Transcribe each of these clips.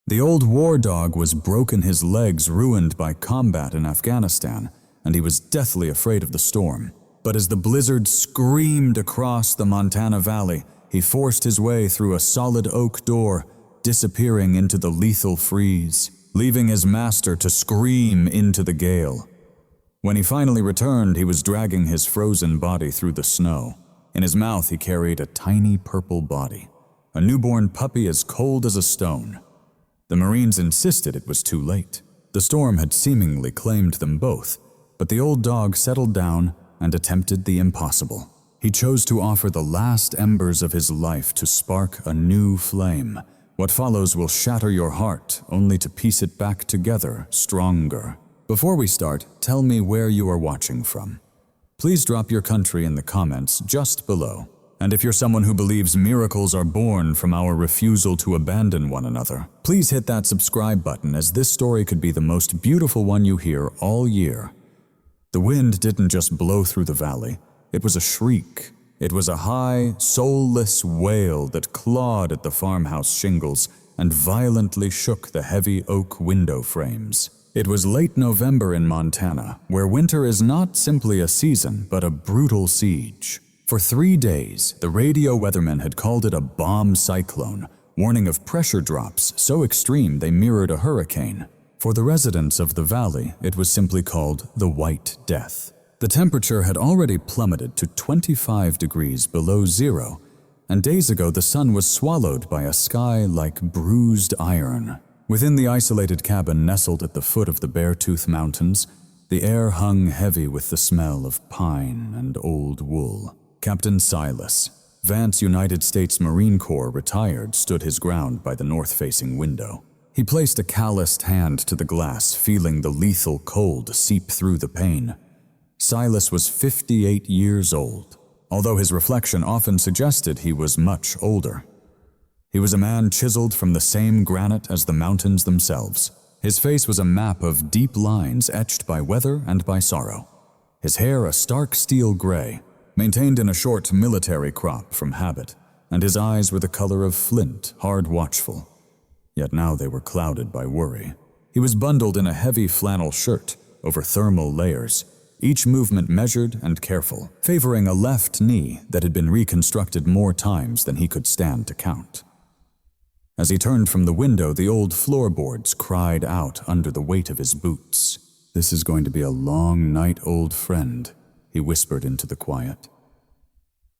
The old war dog was broken, his legs ruined by combat in Afghanistan, and he was deathly afraid of the storm. But as the blizzard screamed across the Montana Valley, he forced his way through a solid oak door, disappearing into the lethal freeze, leaving his master to scream into the gale. When he finally returned, he was dragging his frozen body through the snow. In his mouth, he carried a tiny purple body, a newborn puppy as cold as a stone. The Marines insisted it was too late. The storm had seemingly claimed them both, but the old dog settled down and attempted the impossible. He chose to offer the last embers of his life to spark a new flame. What follows will shatter your heart, only to piece it back together stronger. Before we start, tell me where you are watching from. Please drop your country in the comments just below. And if you're someone who believes miracles are born from our refusal to abandon one another, please hit that subscribe button, as this story could be the most beautiful one you hear all year. The wind didn't just blow through the valley. It was a shriek. It was a high, soulless wail that clawed at the farmhouse shingles and violently shook the heavy oak window frames. It was late November in Montana, where winter is not simply a season, but a brutal siege. For 3 days, the radio weathermen had called it a bomb cyclone, warning of pressure drops so extreme they mirrored a hurricane. For the residents of the valley, it was simply called the White Death. The temperature had already plummeted to 25 degrees below zero, and days ago the sun was swallowed by a sky like bruised iron. Within the isolated cabin nestled at the foot of the Beartooth Mountains, the air hung heavy with the smell of pine and old wool. Captain Silas, Vance United States Marine Corps retired, stood his ground by the north-facing window. He placed a calloused hand to the glass, feeling the lethal cold seep through the pane. Silas was 58 years old, although his reflection often suggested he was much older. He was a man chiseled from the same granite as the mountains themselves. His face was a map of deep lines etched by weather and by sorrow. His hair a stark steel gray, maintained in a short military crop from habit, and his eyes were the color of flint, hard watchful. Yet now they were clouded by worry. He was bundled in a heavy flannel shirt over thermal layers, each movement measured and careful, favoring a left knee that had been reconstructed more times than he could stand to count. As he turned from the window, the old floorboards cried out under the weight of his boots. "This is going to be a long night, old friend," he whispered into the quiet.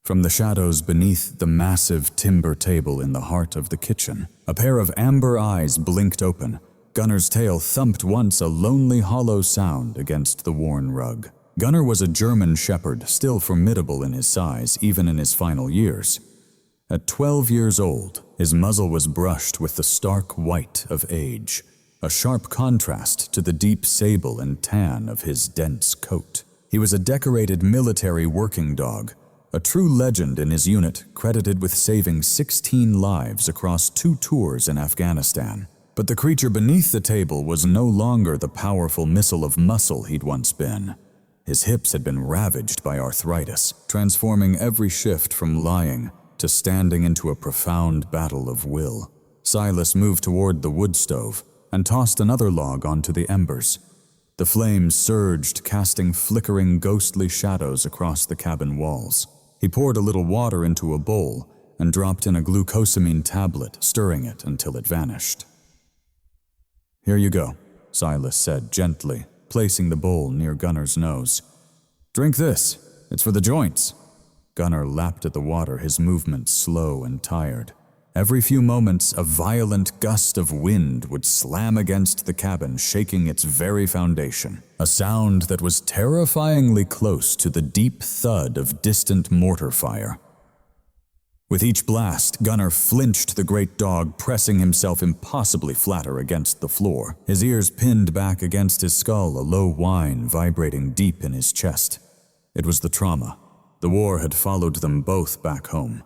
From the shadows beneath the massive timber table in the heart of the kitchen, a pair of amber eyes blinked open. Gunner's tail thumped once, a lonely hollow sound against the worn rug. Gunner was a German shepherd, still formidable in his size, even in his final years. At 12 years old, his muzzle was brushed with the stark white of age, a sharp contrast to the deep sable and tan of his dense coat. He was a decorated military working dog, a true legend in his unit, credited with saving 16 lives across 2 tours in Afghanistan. But the creature beneath the table was no longer the powerful missile of muscle he'd once been. His hips had been ravaged by arthritis, transforming every shift from lying to standing into a profound battle of will. Silas moved toward the wood stove and tossed another log onto the embers. The flames surged, casting flickering, ghostly shadows across the cabin walls. He poured a little water into a bowl and dropped in a glucosamine tablet, stirring it until it vanished. "Here you go," Silas said gently, placing the bowl near Gunner's nose. "Drink this. It's for the joints." Gunner lapped at the water, his movements slow and tired. Every few moments, a violent gust of wind would slam against the cabin, shaking its very foundation, a sound that was terrifyingly close to the deep thud of distant mortar fire. With each blast, Gunner flinched, the great dog pressing himself impossibly flatter against the floor, his ears pinned back against his skull, a low whine vibrating deep in his chest. It was the trauma. The war had followed them both back home.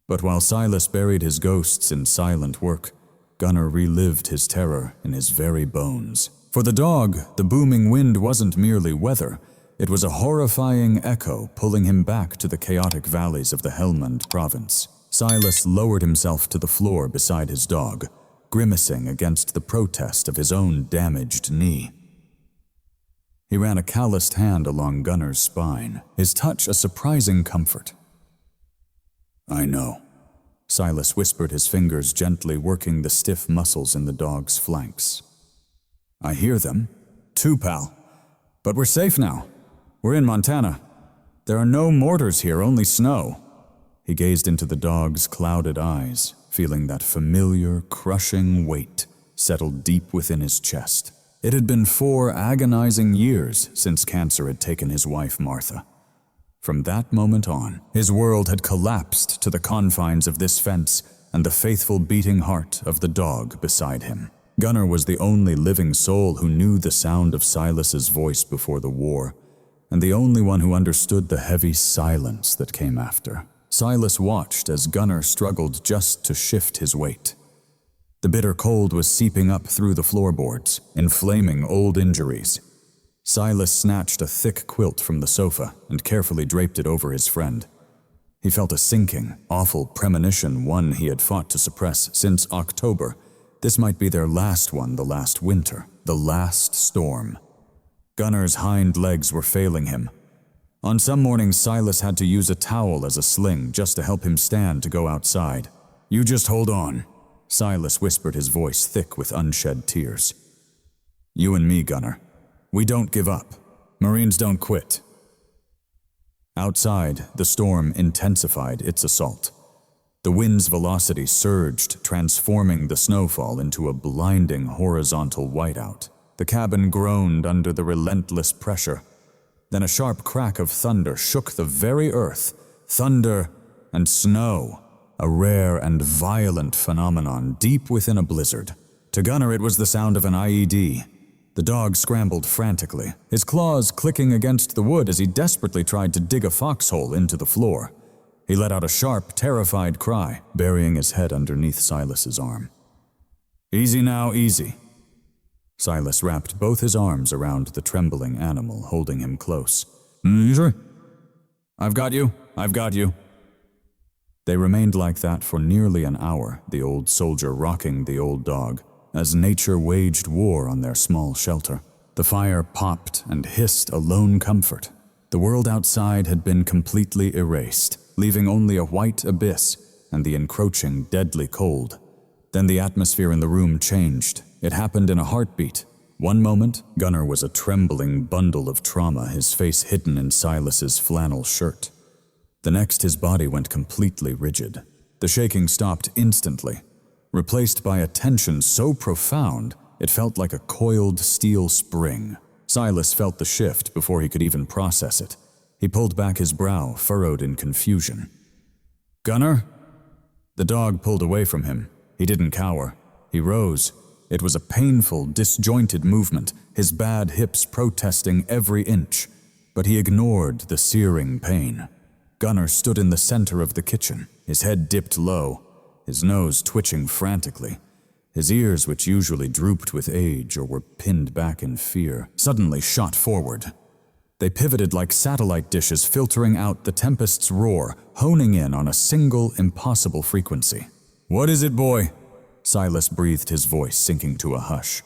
But while Silas buried his ghosts in silent work, Gunner relived his terror in his very bones. For the dog, the booming wind wasn't merely weather. It was a horrifying echo pulling him back to the chaotic valleys of the Helmand province. Silas lowered himself to the floor beside his dog, grimacing against the protest of his own damaged knee. He ran a calloused hand along Gunnar's spine, his touch a surprising comfort. "I know," Silas whispered, his fingers gently working the stiff muscles in the dog's flanks. "I hear them. Too, pal. But we're safe now. We're in Montana. There are no mortars here, only snow." He gazed into the dog's clouded eyes, feeling that familiar, crushing weight settled deep within his chest. It had been 4 agonizing years since cancer had taken his wife, Martha. From that moment on, his world had collapsed to the confines of this fence and the faithful beating heart of the dog beside him. Gunnar was the only living soul who knew the sound of Silas's voice before the war, and the only one who understood the heavy silence that came after. Silas watched as Gunnar struggled just to shift his weight. The bitter cold was seeping up through the floorboards, inflaming old injuries. Silas snatched a thick quilt from the sofa and carefully draped it over his friend. He felt a sinking, awful premonition, one he had fought to suppress since October. This might be their last one, the last winter, the last storm. Gunnar's hind legs were failing him. On some mornings, Silas had to use a towel as a sling just to help him stand to go outside. "You just hold on," Silas whispered, his voice thick with unshed tears. "You and me, Gunnar. We don't give up. Marines don't quit." Outside, the storm intensified its assault. The wind's velocity surged, transforming the snowfall into a blinding horizontal whiteout. The cabin groaned under the relentless pressure. Then a sharp crack of thunder shook the very earth. Thunder and snow, a rare and violent phenomenon deep within a blizzard. To Gunnar, it was the sound of an IED. The dog scrambled frantically, his claws clicking against the wood as he desperately tried to dig a foxhole into the floor. He let out a sharp, terrified cry, burying his head underneath Silas's arm. "Easy now, easy." Silas wrapped both his arms around the trembling animal, holding him close. "Sure. I've got you. I've got you." They remained like that for nearly an hour, the old soldier rocking the old dog, as nature waged war on their small shelter. The fire popped and hissed a lone comfort. The world outside had been completely erased, leaving only a white abyss and the encroaching deadly cold. Then the atmosphere in the room changed. It happened in a heartbeat. One moment, Gunnar was a trembling bundle of trauma, his face hidden in Silas's flannel shirt. The next, his body went completely rigid. The shaking stopped instantly, replaced by a tension so profound it felt like a coiled steel spring. Silas felt the shift before he could even process it. He pulled back his brow, furrowed in confusion. "Gunnar?" The dog pulled away from him. He didn't cower. He rose. It was a painful, disjointed movement, his bad hips protesting every inch, but he ignored the searing pain. Gunnar stood in the center of the kitchen, his head dipped low, his nose twitching frantically. His ears, which usually drooped with age or were pinned back in fear, suddenly shot forward. They pivoted like satellite dishes, filtering out the tempest's roar, honing in on a single, impossible frequency. "What is it, boy?" Silas breathed, his voice sinking to a hush.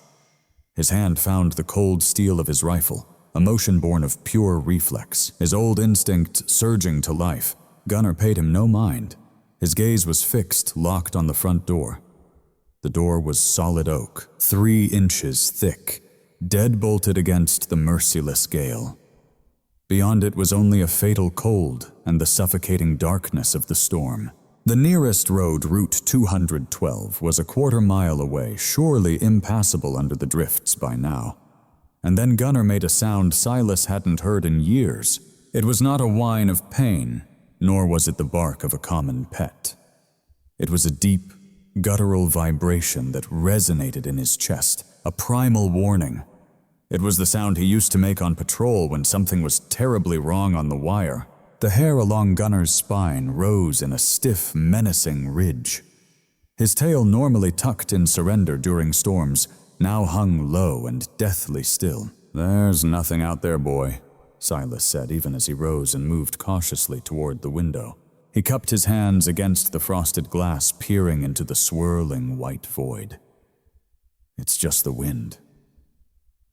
His hand found the cold steel of his rifle, a motion born of pure reflex, his old instinct surging to life. Gunnar paid him no mind. His gaze was fixed, locked on the front door. The door was solid oak, 3 inches thick, dead-bolted against the merciless gale. Beyond it was only a fatal cold and the suffocating darkness of the storm. The nearest road, Route 212, was a quarter-mile away, surely impassable under the drifts by now. And then Gunnar made a sound Silas hadn't heard in years. It was not a whine of pain, nor was it the bark of a common pet. It was a deep, guttural vibration that resonated in his chest, a primal warning. It was the sound he used to make on patrol when something was terribly wrong on the wire. The hair along Gunnar's spine rose in a stiff, menacing ridge. His tail, normally tucked in surrender during storms, now hung low and deathly still. "There's nothing out there, boy," Silas said, even as he rose and moved cautiously toward the window. He cupped his hands against the frosted glass, peering into the swirling white void. just the wind."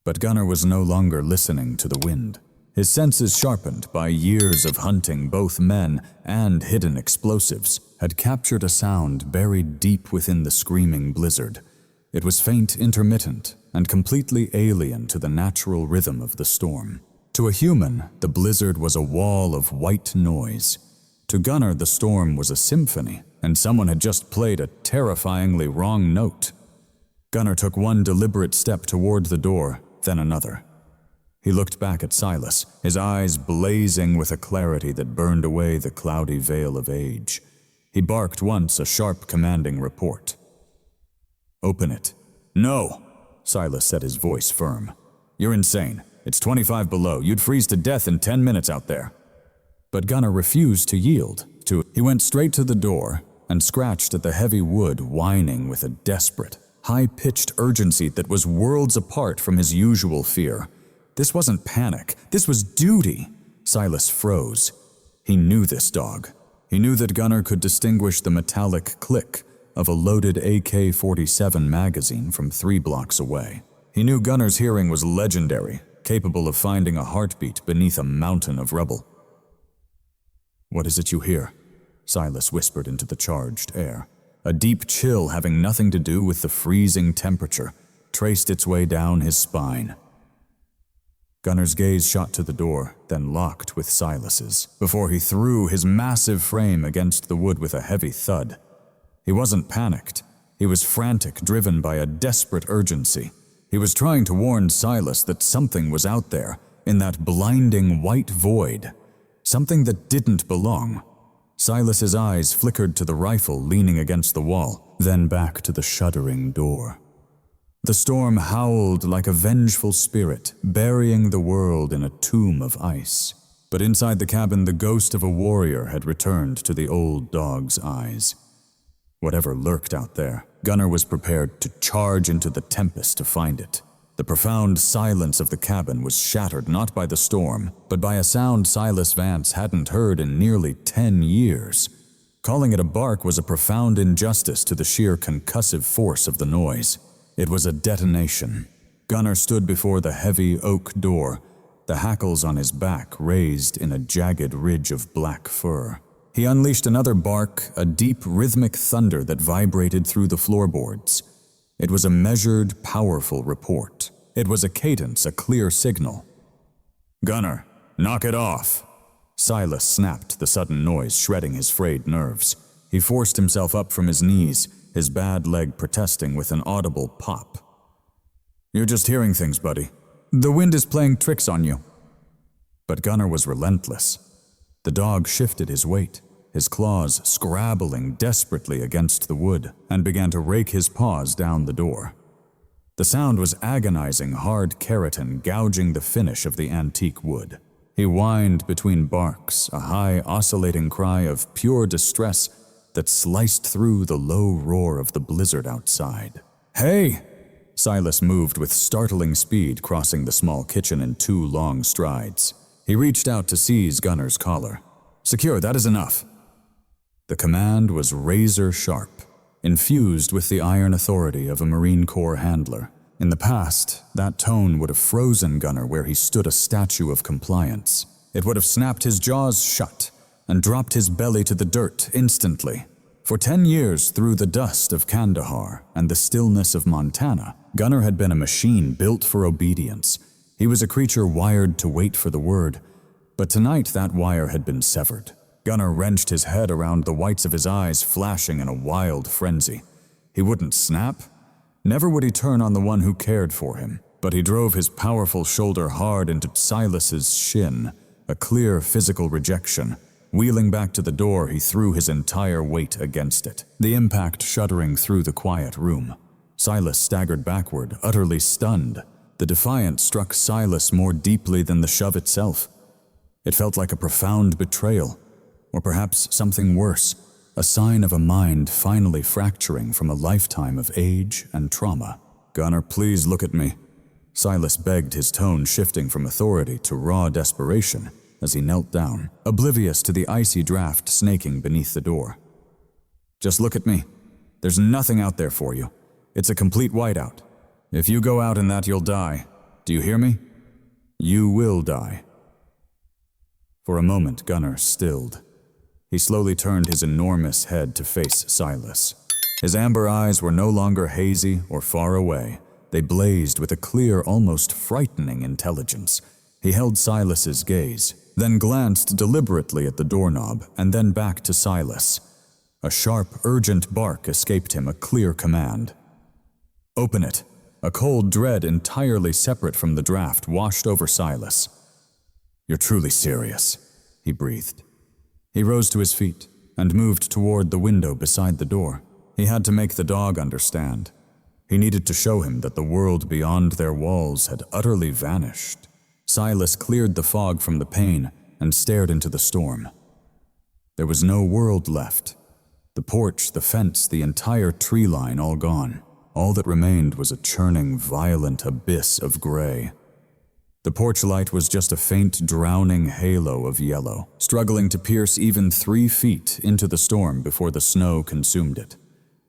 But Gunnar was no longer listening to the wind. His senses, sharpened by years of hunting both men and hidden explosives, had captured a sound buried deep within the screaming blizzard. It was faint, intermittent, and completely alien to the natural rhythm of the storm. To a human, the blizzard was a wall of white noise. To Gunnar, the storm was a symphony, and someone had just played a terrifyingly wrong note. Gunnar took one deliberate step toward the door, then another. He looked back at Silas, his eyes blazing with a clarity that burned away the cloudy veil of age. He barked once, a sharp, commanding report. "Open it." "No," Silas said, his voice firm. "You're insane. It's 25 below. You'd freeze to death in 10 minutes out there." But Gunnar refused to yield. He went straight to the door and scratched at the heavy wood, whining with a desperate, high-pitched urgency that was worlds apart from his usual fear. This wasn't panic. This was duty. Silas froze. He knew this dog. He knew that Gunnar could distinguish the metallic click of a loaded AK-47 magazine from 3 blocks away. He knew Gunnar's hearing was legendary, capable of finding a heartbeat beneath a mountain of rubble. "What is it you hear?" Silas whispered into the charged air. A deep chill, having nothing to do with the freezing temperature, traced its way down his spine. Gunnar's gaze shot to the door, then locked with Silas's, before he threw his massive frame against the wood with a heavy thud. He wasn't panicked. He was frantic, driven by a desperate urgency. He was trying to warn Silas that something was out there, in that blinding white void. Something that didn't belong. Silas's eyes flickered to the rifle leaning against the wall, then back to the shuddering door. The storm howled like a vengeful spirit, burying the world in a tomb of ice. But inside the cabin, the ghost of a warrior had returned to the old dog's eyes. Whatever lurked out there, Gunnar was prepared to charge into the tempest to find it. The profound silence of the cabin was shattered not by the storm, but by a sound Silas Vance hadn't heard in nearly 10 years. Calling it a bark was a profound injustice to the sheer concussive force of the noise. It was a detonation. Gunnar stood before the heavy oak door, the hackles on his back raised in a jagged ridge of black fur. He unleashed another bark, a deep, rhythmic thunder that vibrated through the floorboards. It was a measured, powerful report. It was a cadence, a clear signal. "Gunnar, knock it off!" Silas snapped, the sudden noise shredding his frayed nerves. He forced himself up from his knees, his bad leg protesting with an audible pop. "You're just hearing things, buddy. The wind is playing tricks on you." But Gunnar was relentless. The dog shifted his weight, his claws scrabbling desperately against the wood, and began to rake his paws down the door. The sound was agonizing, hard keratin gouging the finish of the antique wood. He whined between barks, a high, oscillating cry of pure distress that sliced through the low roar of the blizzard outside. "Hey!" Silas moved with startling speed, crossing the small kitchen in 2 long strides. He reached out to seize Gunnar's collar. "Secure, that is enough." The command was razor sharp, infused with the iron authority of a Marine Corps handler. In the past, that tone would have frozen Gunnar where he stood a statue of compliance. It would have snapped his jaws shut and dropped his belly to the dirt instantly. For 10 years, through the dust of Kandahar and the stillness of Montana, Gunnar had been a machine built for obedience. He was a creature wired to wait for the word. But tonight that wire had been severed. Gunnar wrenched his head around, the whites of his eyes flashing in a wild frenzy. He wouldn't snap. Never would he turn on the one who cared for him. But he drove his powerful shoulder hard into Silas's shin, a clear physical rejection. Wheeling back to the door, he threw his entire weight against it, the impact shuddering through the quiet room. Silas staggered backward, utterly stunned. The defiance struck Silas more deeply than the shove itself. It felt like a profound betrayal, or perhaps something worse, a sign of a mind finally fracturing from a lifetime of age and trauma. "Gunnar, please look at me." Silas begged, his tone shifting from authority to raw desperation as he knelt down, oblivious to the icy draft snaking beneath the door. "Just look at me. There's nothing out there for you. It's a complete whiteout. If you go out in that, you'll die. Do you hear me? You will die." For a moment, Gunnar stilled. He slowly turned his enormous head to face Silas. His amber eyes were no longer hazy or far away. They blazed with a clear, almost frightening intelligence. He held Silas's gaze, then glanced deliberately at the doorknob and then back to Silas. A sharp, urgent bark escaped him, a clear command. "Open it." A cold dread entirely separate from the draft washed over Silas. "You're truly serious," he breathed. He rose to his feet and moved toward the window beside the door. He had to make the dog understand. He needed to show him that the world beyond their walls had utterly vanished. Silas cleared the fog from the pane and stared into the storm. There was no world left. The porch, the fence, the entire tree line all gone. All that remained was a churning, violent abyss of gray. The porch light was just a faint, drowning halo of yellow, struggling to pierce even 3 feet into the storm before the snow consumed it.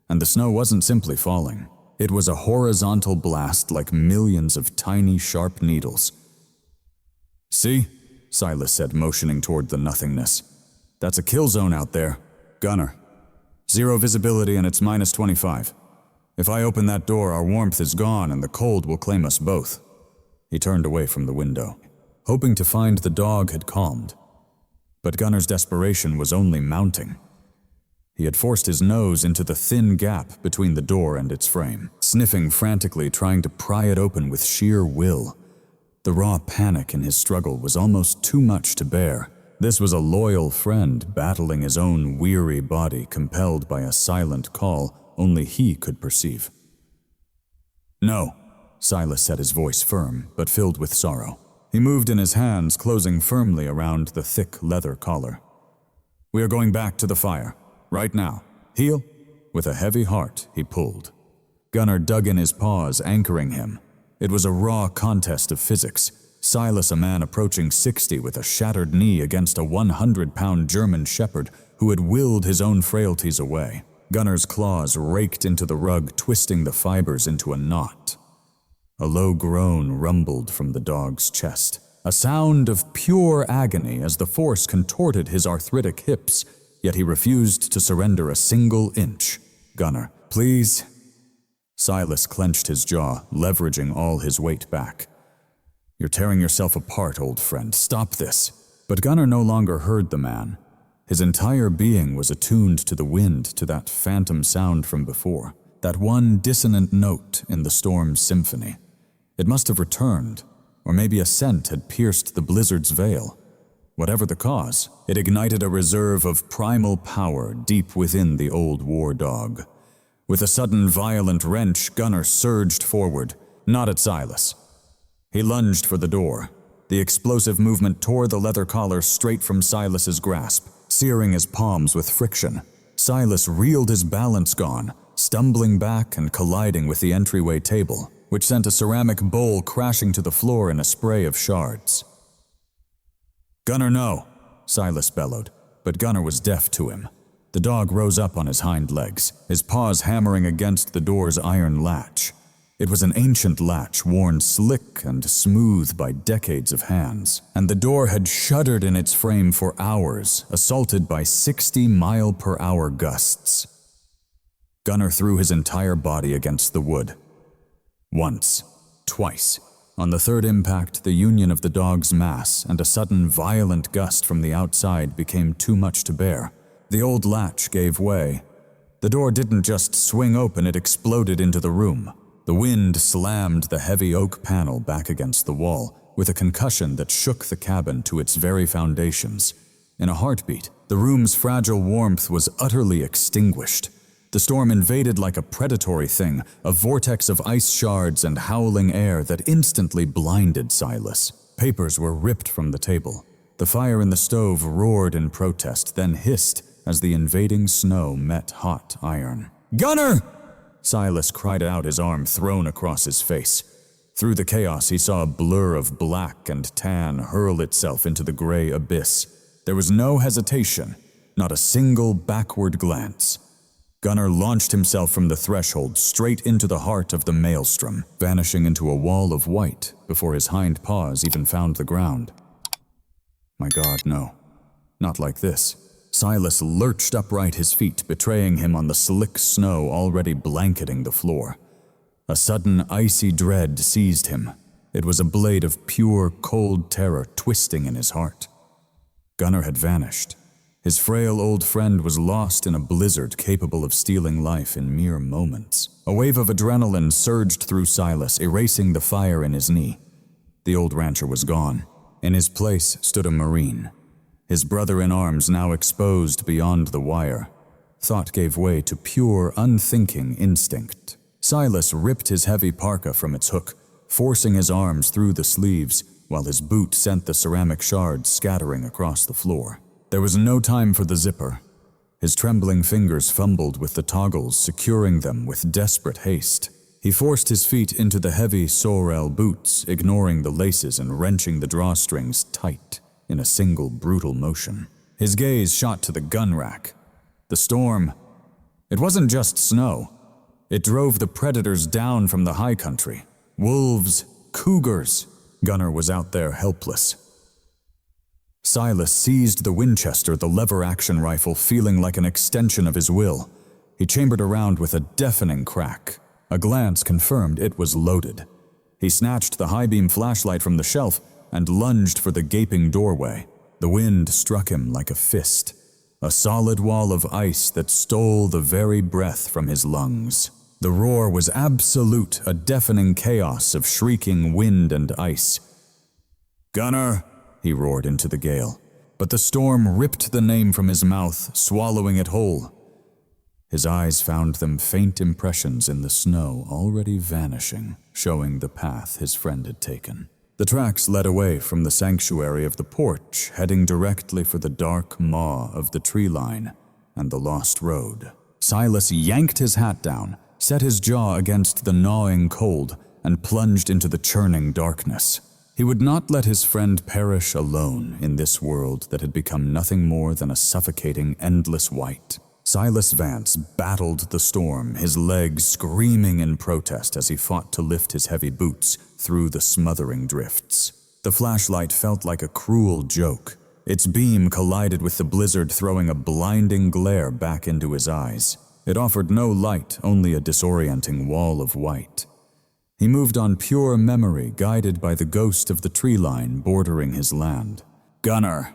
And the snow wasn't simply falling. It was a horizontal blast like millions of tiny, sharp needles. "See?" Silas said, motioning toward the nothingness. "That's a kill zone out there. Gunnar. 0 visibility and it's -25. If I open that door, our warmth is gone and the cold will claim us both." He turned away from the window, hoping to find the dog had calmed. But Gunnar's desperation was only mounting. He had forced his nose into the thin gap between the door and its frame, sniffing frantically, trying to pry it open with sheer will. The raw panic in his struggle was almost too much to bear. This was a loyal friend battling his own weary body, compelled by a silent call only he could perceive. "No," Silas said, his voice firm, but filled with sorrow. He moved in his hands, closing firmly around the thick leather collar. "We are going back to the fire. Right now. Heel?" With a heavy heart, he pulled. Gunnar dug in his paws, anchoring him. It was a raw contest of physics. Silas, a man approaching 60 with a shattered knee against a 100-pound German shepherd who had willed his own frailties away. Gunnar's claws raked into the rug, twisting the fibers into a knot. A low groan rumbled from the dog's chest, a sound of pure agony as the force contorted his arthritic hips, yet he refused to surrender a single inch. "Gunnar, please." Silas clenched his jaw, leveraging all his weight back. "You're tearing yourself apart, old friend. Stop this." But Gunnar no longer heard the man. His entire being was attuned to the wind, to that phantom sound from before, that one dissonant note in the storm's symphony. It must have returned, or maybe a scent had pierced the blizzard's veil. Whatever the cause, it ignited a reserve of primal power deep within the old war dog. With a sudden violent wrench, Gunnar surged forward, not at Silas. He lunged for the door. The explosive movement tore the leather collar straight from Silas's grasp, searing his palms with friction. Silas reeled, his balance gone, stumbling back and colliding with the entryway table, which sent a ceramic bowl crashing to the floor in a spray of shards. "Gunnar, no!" Silas bellowed, but Gunnar was deaf to him. The dog rose up on his hind legs, his paws hammering against the door's iron latch. It was an ancient latch worn slick and smooth by decades of hands, and the door had shuddered in its frame for hours, assaulted by 60-mile-per-hour gusts. Gunnar threw his entire body against the wood. Once, twice. On the third impact, the union of the dog's mass and a sudden violent gust from the outside became too much to bear. The old latch gave way. The door didn't just swing open, it exploded into the room. The wind slammed the heavy oak panel back against the wall, with a concussion that shook the cabin to its very foundations. In a heartbeat, the room's fragile warmth was utterly extinguished. The storm invaded like a predatory thing, a vortex of ice shards and howling air that instantly blinded Silas. Papers were ripped from the table. The fire in the stove roared in protest, then hissed as the invading snow met hot iron. "Gunnar!" Silas cried out, his arm thrown across his face. Through the chaos, he saw a blur of black and tan hurl itself into the gray abyss. There was no hesitation, not a single backward glance. Gunnar launched himself from the threshold straight into the heart of the maelstrom, vanishing into a wall of white before his hind paws even found the ground. My God, no. Not like this. Silas lurched upright, his feet betraying him on the slick snow already blanketing the floor. A sudden icy dread seized him. It was a blade of pure, cold terror twisting in his heart. Gunnar had vanished. His frail old friend was lost in a blizzard capable of stealing life in mere moments. A wave of adrenaline surged through Silas, erasing the fire in his knee. The old rancher was gone. In his place stood a Marine, his brother in arms now exposed beyond the wire. Thought gave way to pure, unthinking instinct. Silas ripped his heavy parka from its hook, forcing his arms through the sleeves, while his boot sent the ceramic shards scattering across the floor. There was no time for the zipper. His trembling fingers fumbled with the toggles, securing them with desperate haste. He forced his feet into the heavy sorrel boots, ignoring the laces and wrenching the drawstrings tight in a single brutal motion. His gaze shot to the gun rack. The storm. It wasn't just snow. It drove the predators down from the high country. Wolves, cougars. Gunnar was out there helpless. Silas seized the Winchester, the lever-action rifle, feeling like an extension of his will. He chambered around with a deafening crack. A glance confirmed it was loaded. He snatched the high-beam flashlight from the shelf and lunged for the gaping doorway. The wind struck him like a fist, a solid wall of ice that stole the very breath from his lungs. The roar was absolute, a deafening chaos of shrieking wind and ice. "Gunnar!" he roared into the gale, but the storm ripped the name from his mouth, swallowing it whole. His eyes found them faint impressions in the snow already vanishing, showing the path his friend had taken. The tracks led away from the sanctuary of the porch, heading directly for the dark maw of the tree line and the lost road. Silas yanked his hat down, set his jaw against the gnawing cold, and plunged into the churning darkness. He would not let his friend perish alone in this world that had become nothing more than a suffocating, endless white. Silas Vance battled the storm, his legs screaming in protest as he fought to lift his heavy boots through the smothering drifts. The flashlight felt like a cruel joke. Its beam collided with the blizzard, throwing a blinding glare back into his eyes. It offered no light, only a disorienting wall of white. He moved on pure memory, guided by the ghost of the tree line bordering his land. "Gunnar!"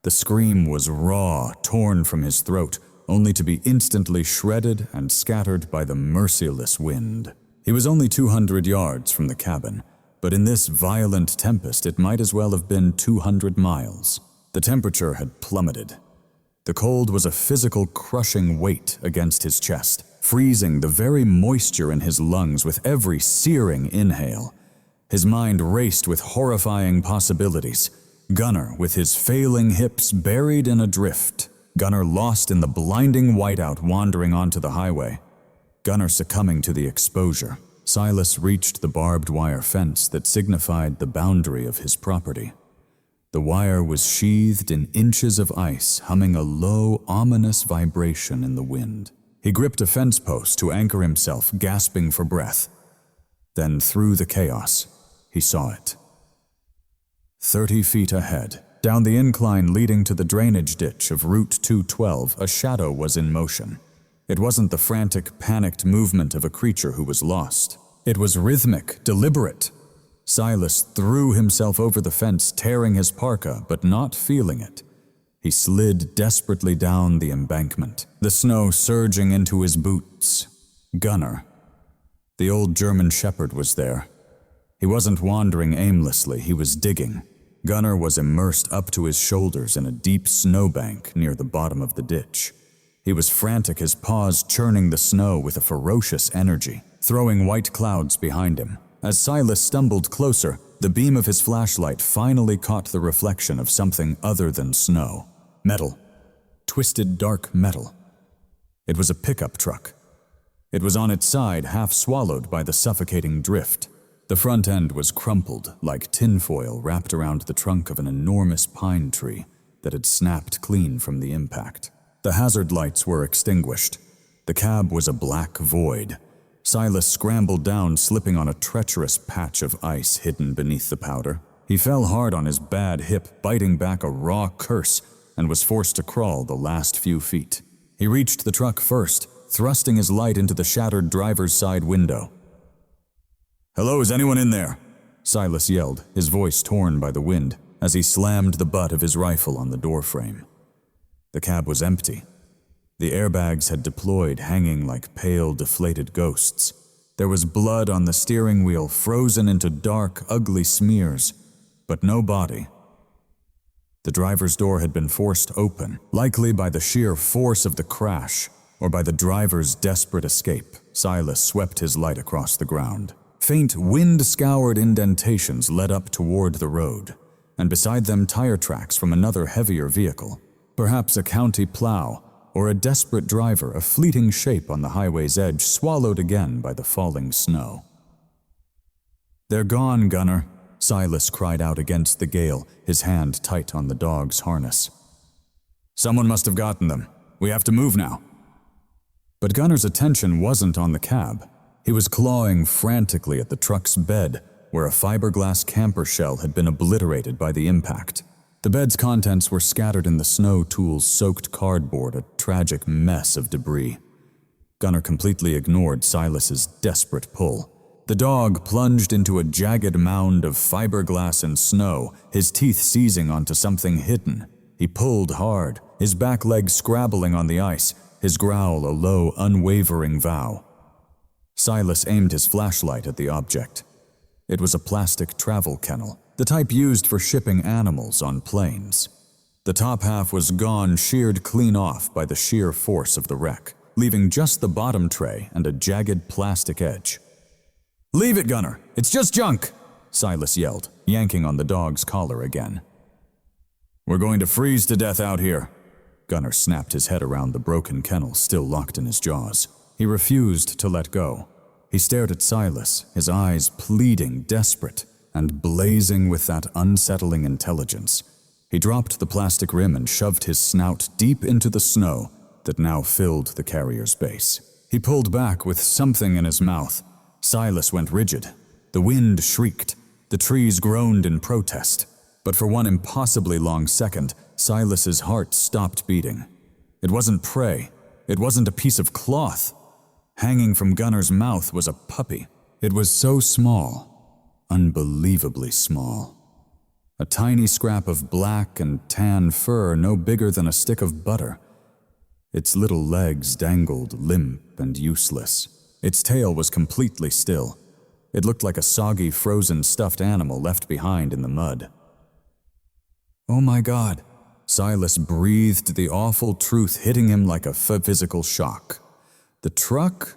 The scream was raw, torn from his throat, only to be instantly shredded and scattered by the merciless wind. He was only 200 yards from the cabin, but in this violent tempest it might as well have been 200 miles. The temperature had plummeted. The cold was a physical crushing weight against his chest, freezing the very moisture in his lungs with every searing inhale. His mind raced with horrifying possibilities. Gunnar, with his failing hips buried in a drift. Gunnar lost in the blinding whiteout, wandering onto the highway. Gunnar succumbing to the exposure. Silas reached the barbed wire fence that signified the boundary of his property. The wire was sheathed in inches of ice, humming a low, ominous vibration in the wind. He gripped a fence post to anchor himself, gasping for breath. Then, through the chaos, he saw it. 30 feet ahead, down the incline leading to the drainage ditch of Route 212, a shadow was in motion. It wasn't the frantic, panicked movement of a creature who was lost. It was rhythmic, deliberate. Silas threw himself over the fence, tearing his parka, but not feeling it. He slid desperately down the embankment, the snow surging into his boots. Gunnar. The old German shepherd was there. He wasn't wandering aimlessly, he was digging. Gunnar was immersed up to his shoulders in a deep snowbank near the bottom of the ditch. He was frantic, his paws churning the snow with a ferocious energy, throwing white clouds behind him. As Silas stumbled closer, the beam of his flashlight finally caught the reflection of something other than snow. Metal. Twisted dark metal. It was a pickup truck. It was on its side, half swallowed by the suffocating drift. The front end was crumpled, like tinfoil wrapped around the trunk of an enormous pine tree that had snapped clean from the impact. The hazard lights were extinguished. The cab was a black void. Silas scrambled down, slipping on a treacherous patch of ice hidden beneath the powder. He fell hard on his bad hip, biting back a raw curse, and was forced to crawl the last few feet. He reached the truck first, thrusting his light into the shattered driver's side window. "Hello, is anyone in there?" Silas yelled, his voice torn by the wind, as he slammed the butt of his rifle on the doorframe. The cab was empty. The airbags had deployed, hanging like pale, deflated ghosts. There was blood on the steering wheel, frozen into dark, ugly smears, but no body. The driver's door had been forced open, likely by the sheer force of the crash, or by the driver's desperate escape. Silas swept his light across the ground. Faint, wind-scoured indentations led up toward the road, and beside them tire tracks from another heavier vehicle, perhaps a county plow, or a desperate driver, a fleeting shape on the highway's edge, swallowed again by the falling snow. "They're gone, Gunner," Silas cried out against the gale, his hand tight on the dog's harness. "Someone must have gotten them. We have to move now." But Gunner's attention wasn't on the cab. He was clawing frantically at the truck's bed, where a fiberglass camper shell had been obliterated by the impact. The bed's contents were scattered in the snow tool-soaked cardboard, a tragic mess of debris. Gunner completely ignored Silas's desperate pull. The dog plunged into a jagged mound of fiberglass and snow, his teeth seizing onto something hidden. He pulled hard, his back leg scrabbling on the ice, his growl a low, unwavering vow. Silas aimed his flashlight at the object. It was a plastic travel kennel, the type used for shipping animals on planes. The top half was gone, sheared clean off by the sheer force of the wreck, leaving just the bottom tray and a jagged plastic edge. "Leave it, Gunner! It's just junk!" Silas yelled, yanking on the dog's collar again. "We're going to freeze to death out here." Gunner snapped his head around the broken kennel, still locked in his jaws. He refused to let go. He stared at Silas, his eyes pleading, desperate, and blazing with that unsettling intelligence. He dropped the plastic rim and shoved his snout deep into the snow that now filled the carrier's base. He pulled back with something in his mouth. Silas went rigid. The wind shrieked. The trees groaned in protest. But for one impossibly long second, Silas's heart stopped beating. It wasn't prey. It wasn't a piece of cloth. Hanging from Gunner's mouth was a puppy. It was so small, unbelievably small. A tiny scrap of black and tan fur no bigger than a stick of butter. Its little legs dangled limp and useless. Its tail was completely still. It looked like a soggy, frozen stuffed animal left behind in the mud. "Oh my God," Silas breathed, the awful truth hitting him like a physical shock. The truck?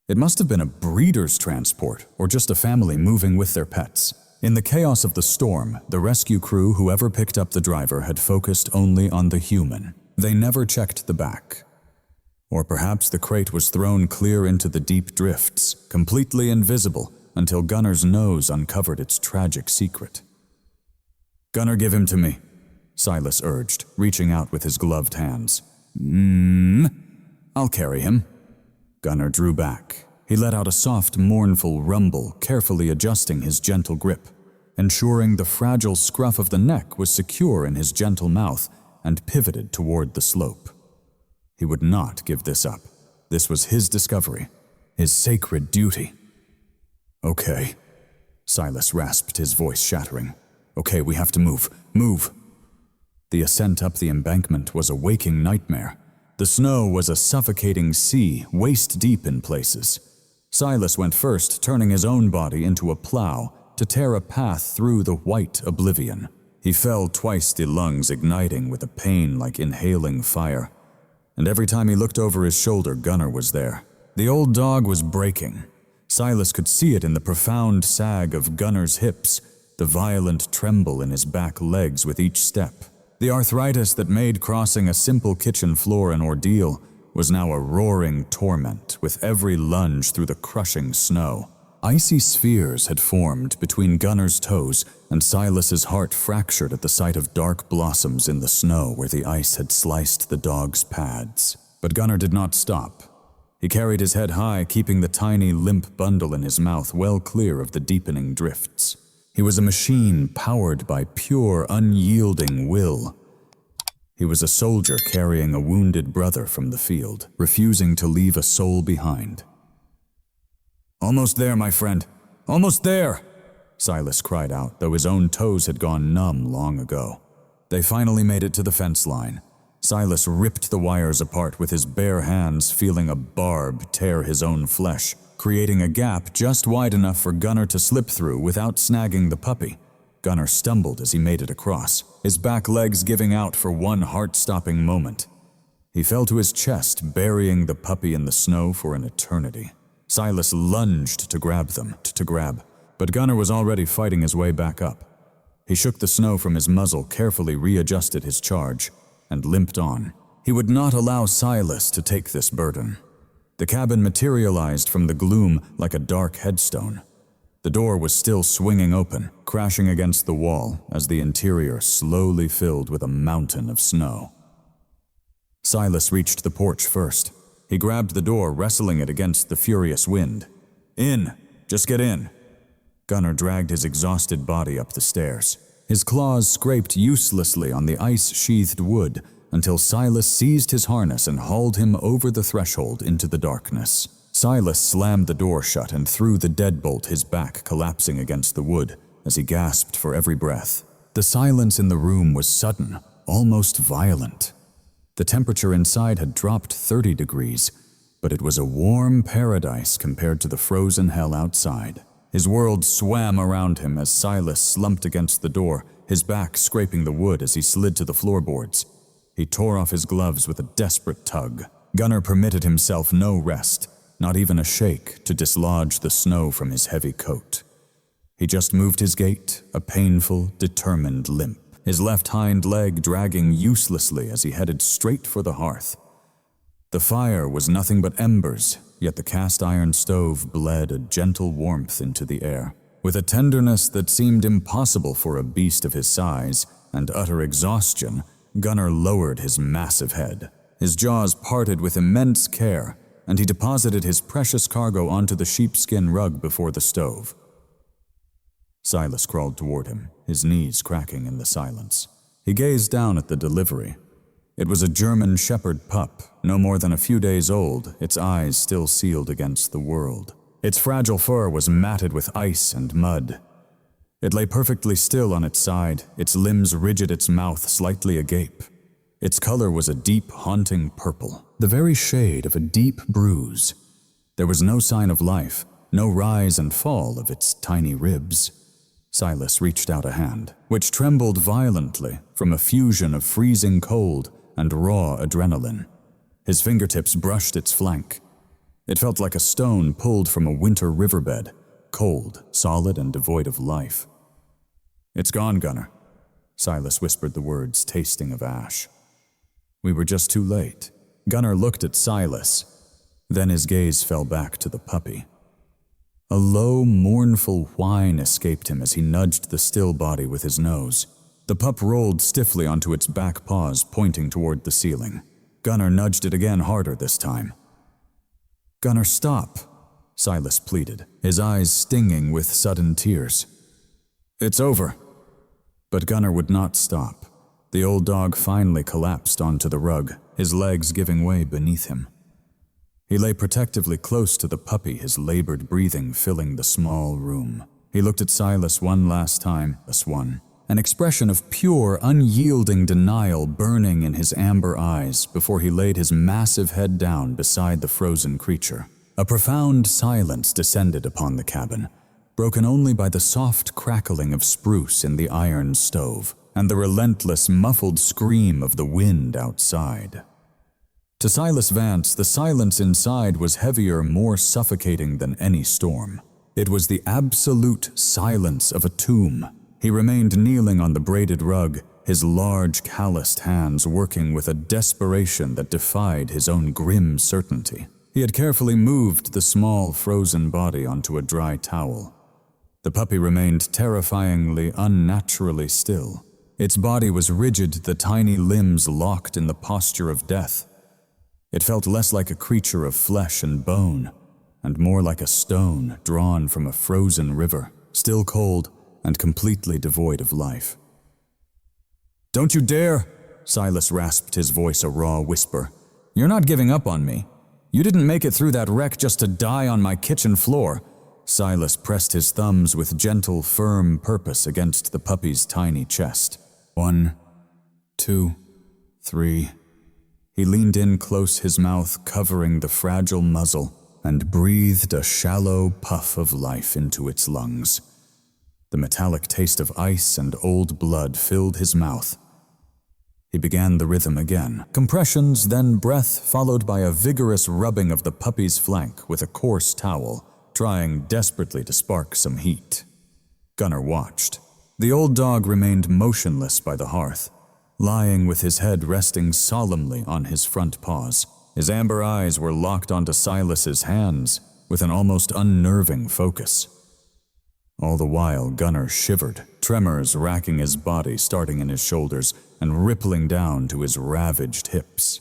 It must have been a breeder's transport, or just a family moving with their pets. In the chaos of the storm, the rescue crew, whoever picked up the driver, had focused only on the human. They never checked the back. Or perhaps the crate was thrown clear into the deep drifts, completely invisible, until Gunner's nose uncovered its tragic secret. "Gunner, give him to me," Silas urged, reaching out with his gloved hands. "I'll carry him." Gunner drew back. He let out a soft, mournful rumble, carefully adjusting his gentle grip, ensuring the fragile scruff of the neck was secure in his gentle mouth and pivoted toward the slope. He would not give this up. This was his discovery, his sacred duty. "Okay," Silas rasped, his voice shattering. "Okay, we have to move. Move!" The ascent up the embankment was a waking nightmare. The snow was a suffocating sea, waist-deep in places. Silas went first, turning his own body into a plow to tear a path through the white oblivion. He fell twice, the lungs igniting with a pain like inhaling fire. And every time he looked over his shoulder, Gunner was there. The old dog was breaking. Silas could see it in the profound sag of Gunner's hips, the violent tremble in his back legs with each step. The arthritis that made crossing a simple kitchen floor an ordeal was now a roaring torment with every lunge through the crushing snow. Icy spheres had formed between Gunner's toes, and Silas's heart fractured at the sight of dark blossoms in the snow where the ice had sliced the dog's pads. But Gunnar did not stop. He carried his head high, keeping the tiny, limp bundle in his mouth well clear of the deepening drifts. He was a machine powered by pure, unyielding will. He was a soldier carrying a wounded brother from the field, refusing to leave a soul behind. "Almost there, my friend! Almost there!" Silas cried out, though his own toes had gone numb long ago. They finally made it to the fence line. Silas ripped the wires apart with his bare hands, feeling a barb tear his own flesh, creating a gap just wide enough for Gunnar to slip through without snagging the puppy. Gunnar stumbled as he made it across, his back legs giving out for one heart-stopping moment. He fell to his chest, burying the puppy in the snow for an eternity. Silas lunged to grab, but Gunnar was already fighting his way back up. He shook the snow from his muzzle, carefully readjusted his charge, and limped on. He would not allow Silas to take this burden. The cabin materialized from the gloom like a dark headstone. The door was still swinging open, crashing against the wall as the interior slowly filled with a mountain of snow. Silas reached the porch first. He grabbed the door, wrestling it against the furious wind. "In! Just get in!" Gunnar dragged his exhausted body up the stairs. His claws scraped uselessly on the ice-sheathed wood until Silas seized his harness and hauled him over the threshold into the darkness. Silas slammed the door shut and threw the deadbolt, his back collapsing against the wood as he gasped for every breath. The silence in the room was sudden, almost violent. The temperature inside had dropped 30 degrees, but it was a warm paradise compared to the frozen hell outside. His world swam around him as Silas slumped against the door, his back scraping the wood as he slid to the floorboards. He tore off his gloves with a desperate tug. Gunnar permitted himself no rest, not even a shake to dislodge the snow from his heavy coat. He just moved his gait, a painful, determined limp, his left hind leg dragging uselessly as he headed straight for the hearth. The fire was nothing but embers, yet the cast-iron stove bled a gentle warmth into the air. With a tenderness that seemed impossible for a beast of his size and utter exhaustion, Gunnar lowered his massive head. His jaws parted with immense care, and he deposited his precious cargo onto the sheepskin rug before the stove. Silas crawled toward him, his knees cracking in the silence. He gazed down at the delivery. It was a German shepherd pup, no more than a few days old, its eyes still sealed against the world. Its fragile fur was matted with ice and mud. It lay perfectly still on its side, its limbs rigid, its mouth slightly agape. Its color was a deep, haunting purple, the very shade of a deep bruise. There was no sign of life, no rise and fall of its tiny ribs. Silas reached out a hand, which trembled violently from a fusion of freezing cold and raw adrenaline. His fingertips brushed its flank. It felt like a stone pulled from a winter riverbed, cold, solid, and devoid of life. "It's gone, Gunnar." Silas whispered the words, tasting of ash. "We were just too late." Gunnar looked at Silas. Then his gaze fell back to the puppy. A low, mournful whine escaped him as he nudged the still body with his nose. The pup rolled stiffly onto its back paws, pointing toward the ceiling. Gunnar nudged it again, harder this time. "Gunnar, stop," Silas pleaded, his eyes stinging with sudden tears. "It's over." But Gunnar would not stop. The old dog finally collapsed onto the rug, his legs giving way beneath him. He lay protectively close to the puppy, his labored breathing filling the small room. He looked at Silas one last time, an expression of pure, unyielding denial burning in his amber eyes before he laid his massive head down beside the frozen creature. A profound silence descended upon the cabin, broken only by the soft crackling of spruce in the iron stove and the relentless, muffled scream of the wind outside. To Silas Vance, the silence inside was heavier, more suffocating than any storm. It was the absolute silence of a tomb. He remained kneeling on the braided rug, his large, calloused hands working with a desperation that defied his own grim certainty. He had carefully moved the small, frozen body onto a dry towel. The puppy remained terrifyingly, unnaturally still. Its body was rigid, the tiny limbs locked in the posture of death. It felt less like a creature of flesh and bone, and more like a stone drawn from a frozen river, still cold and completely devoid of life. "Don't you dare!" Silas rasped, his voice a raw whisper. "You're not giving up on me. You didn't make it through that wreck just to die on my kitchen floor." Silas pressed his thumbs with gentle, firm purpose against the puppy's tiny chest. 1, 2, 3. He leaned in close, his mouth covering the fragile muzzle, and breathed a shallow puff of life into its lungs. The metallic taste of ice and old blood filled his mouth. He began the rhythm again. Compressions, then breath, followed by a vigorous rubbing of the puppy's flank with a coarse towel, trying desperately to spark some heat. Gunnar watched. The old dog remained motionless by the hearth, lying with his head resting solemnly on his front paws. His amber eyes were locked onto Silas's hands with an almost unnerving focus. All the while, Gunnar shivered, tremors racking his body, starting in his shoulders and rippling down to his ravaged hips.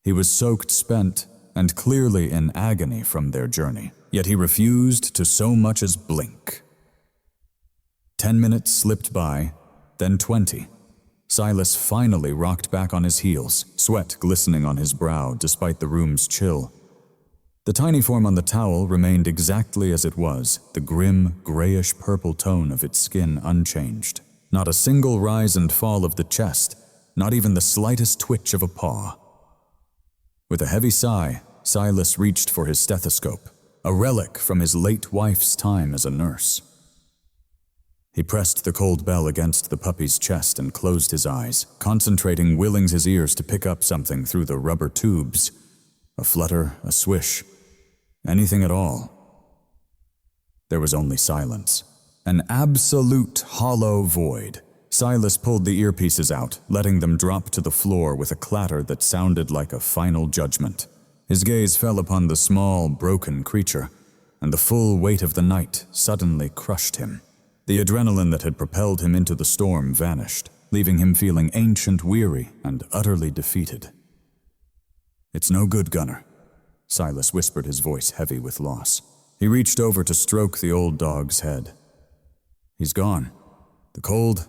He was soaked, spent, and clearly in agony from their journey, yet he refused to so much as blink. 10 minutes slipped by, then 20. Silas finally rocked back on his heels, sweat glistening on his brow despite the room's chill. The tiny form on the towel remained exactly as it was, the grim, grayish-purple tone of its skin unchanged. Not a single rise and fall of the chest, not even the slightest twitch of a paw. With a heavy sigh, Silas reached for his stethoscope, a relic from his late wife's time as a nurse. He pressed the cold bell against the puppy's chest and closed his eyes, concentrating, willing his ears to pick up something through the rubber tubes. A flutter, a swish, anything at all. There was only silence. An absolute hollow void. Silas pulled the earpieces out, letting them drop to the floor with a clatter that sounded like a final judgment. His gaze fell upon the small, broken creature, and the full weight of the night suddenly crushed him. The adrenaline that had propelled him into the storm vanished, leaving him feeling ancient, weary, and utterly defeated. "It's no good, Gunnar," Silas whispered, his voice heavy with loss. He reached over to stroke the old dog's head. "He's gone. The cold.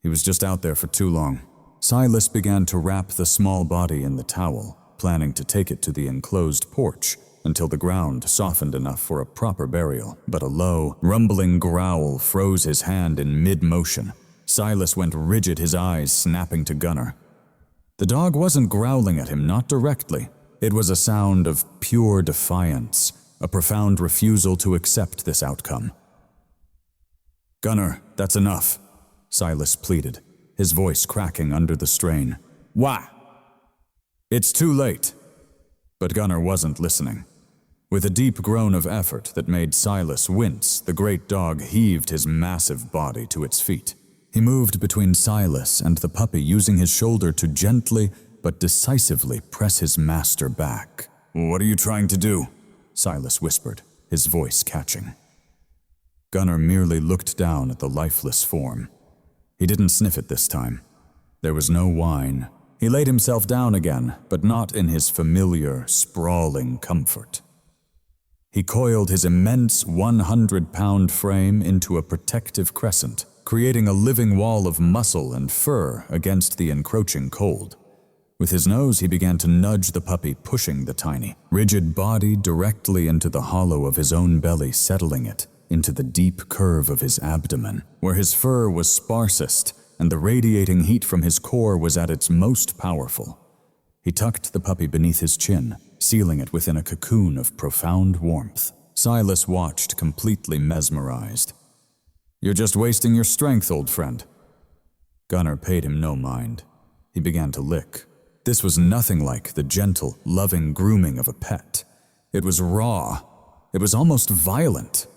He was just out there for too long." Silas began to wrap the small body in the towel, planning to take it to the enclosed porch until the ground softened enough for a proper burial. But a low, rumbling growl froze his hand in mid-motion. Silas went rigid, his eyes snapping to Gunnar. The dog wasn't growling at him, not directly. It was a sound of pure defiance, a profound refusal to accept this outcome. "Gunnar, that's enough," Silas pleaded, his voice cracking under the strain. "Why?" "It's too late." But Gunnar wasn't listening. With a deep groan of effort that made Silas wince, the great dog heaved his massive body to its feet. He moved between Silas and the puppy, using his shoulder to gently but decisively press his master back. "What are you trying to do?" Silas whispered, his voice catching. Gunnar merely looked down at the lifeless form. He didn't sniff it this time. There was no whine. He laid himself down again, but not in his familiar, sprawling comfort. He coiled his immense 100-pound frame into a protective crescent, creating a living wall of muscle and fur against the encroaching cold. With his nose, he began to nudge the puppy, pushing the tiny, rigid body directly into the hollow of his own belly, settling it into the deep curve of his abdomen, where his fur was sparsest and the radiating heat from his core was at its most powerful. He tucked the puppy beneath his chin, sealing it within a cocoon of profound warmth. Silas watched, completely mesmerized. "You're just wasting your strength, old friend." Gunnar paid him no mind. He began to lick. This was nothing like the gentle, loving grooming of a pet. It was raw. It was almost violent.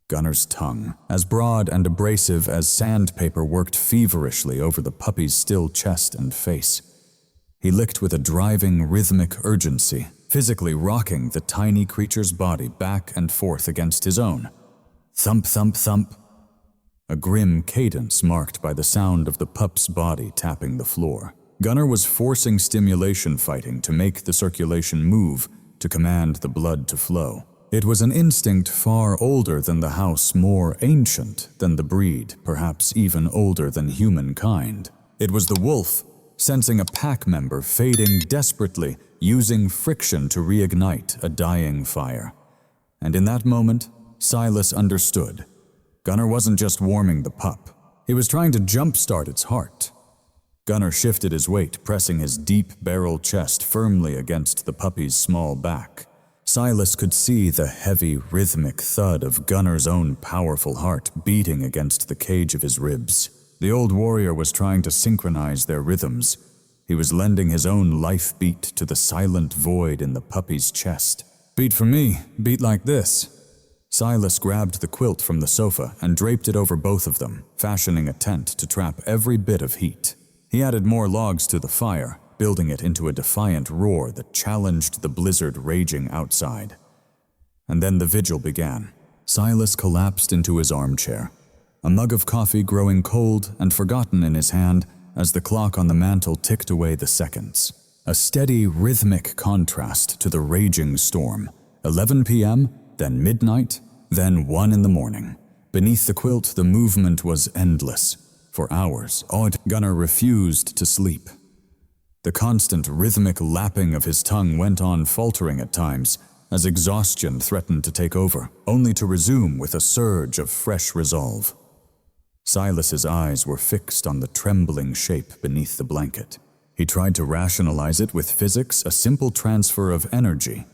Gunnar's tongue, as broad and abrasive as sandpaper, worked feverishly over the puppy's still chest and face. He licked with a driving, rhythmic urgency, physically rocking the tiny creature's body back and forth against his own. Thump, thump, thump. A grim cadence marked by the sound of the pup's body tapping the floor. Gunnar was forcing stimulation fighting to make the circulation move, to command the blood to flow. It was an instinct far older than the house, more ancient than the breed, perhaps even older than humankind. It was the wolf, sensing a pack member fading desperately, using friction to reignite a dying fire. And in that moment, Silas understood. Gunnar wasn't just warming the pup. He was trying to jumpstart its heart. Gunnar shifted his weight, pressing his deep-barreled chest firmly against the puppy's small back. Silas could see the heavy, rhythmic thud of Gunnar's own powerful heart beating against the cage of his ribs. The old warrior was trying to synchronize their rhythms. He was lending his own life beat to the silent void in the puppy's chest. "Beat for me, beat like this." Silas grabbed the quilt from the sofa and draped it over both of them, fashioning a tent to trap every bit of heat. He added more logs to the fire, building it into a defiant roar that challenged the blizzard raging outside. And then the vigil began. Silas collapsed into his armchair, a mug of coffee growing cold and forgotten in his hand as the clock on the mantel ticked away the seconds. A steady, rhythmic contrast to the raging storm. 11 p.m., then midnight, then 1 in the morning. Beneath the quilt, the movement was endless. For hours, Gunnar refused to sleep. The constant rhythmic lapping of his tongue went on, faltering at times, as exhaustion threatened to take over, only to resume with a surge of fresh resolve. Silas's eyes were fixed on the trembling shape beneath the blanket. He tried to rationalize it with physics, a simple transfer of energy.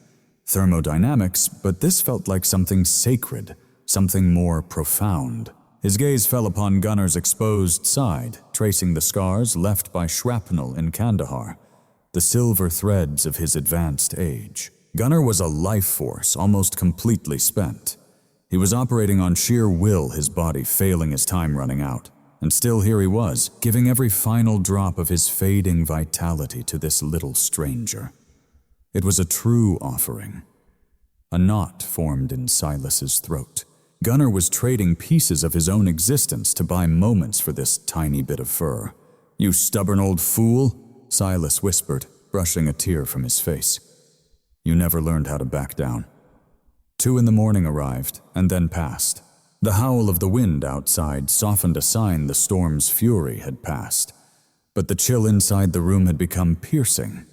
Thermodynamics, but this felt like something sacred, something more profound. His gaze fell upon Gunnar's exposed side, tracing the scars left by shrapnel in Kandahar, the silver threads of his advanced age. Gunnar was a life force, almost completely spent. He was operating on sheer will, his body failing as time running out. And still here he was, giving every final drop of his fading vitality to this little stranger. It was a true offering. A knot formed in Silas's throat. Gunnar was trading pieces of his own existence to buy moments for this tiny bit of fur. "You stubborn old fool," Silas whispered, brushing a tear from his face. "You never learned how to back down." 2 in the morning arrived, and then passed. The howl of the wind outside softened a sign the storm's fury had passed, but the chill inside the room had become piercing.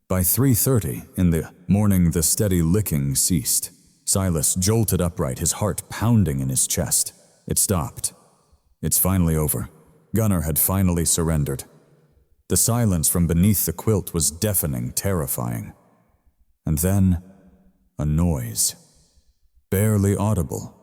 By 3:30 in the morning, the steady licking ceased. Silas jolted upright, his heart pounding in his chest. It stopped. It's finally over. Gunnar had finally surrendered. The silence from beneath the quilt was deafening, terrifying. And then, a noise. Barely audible.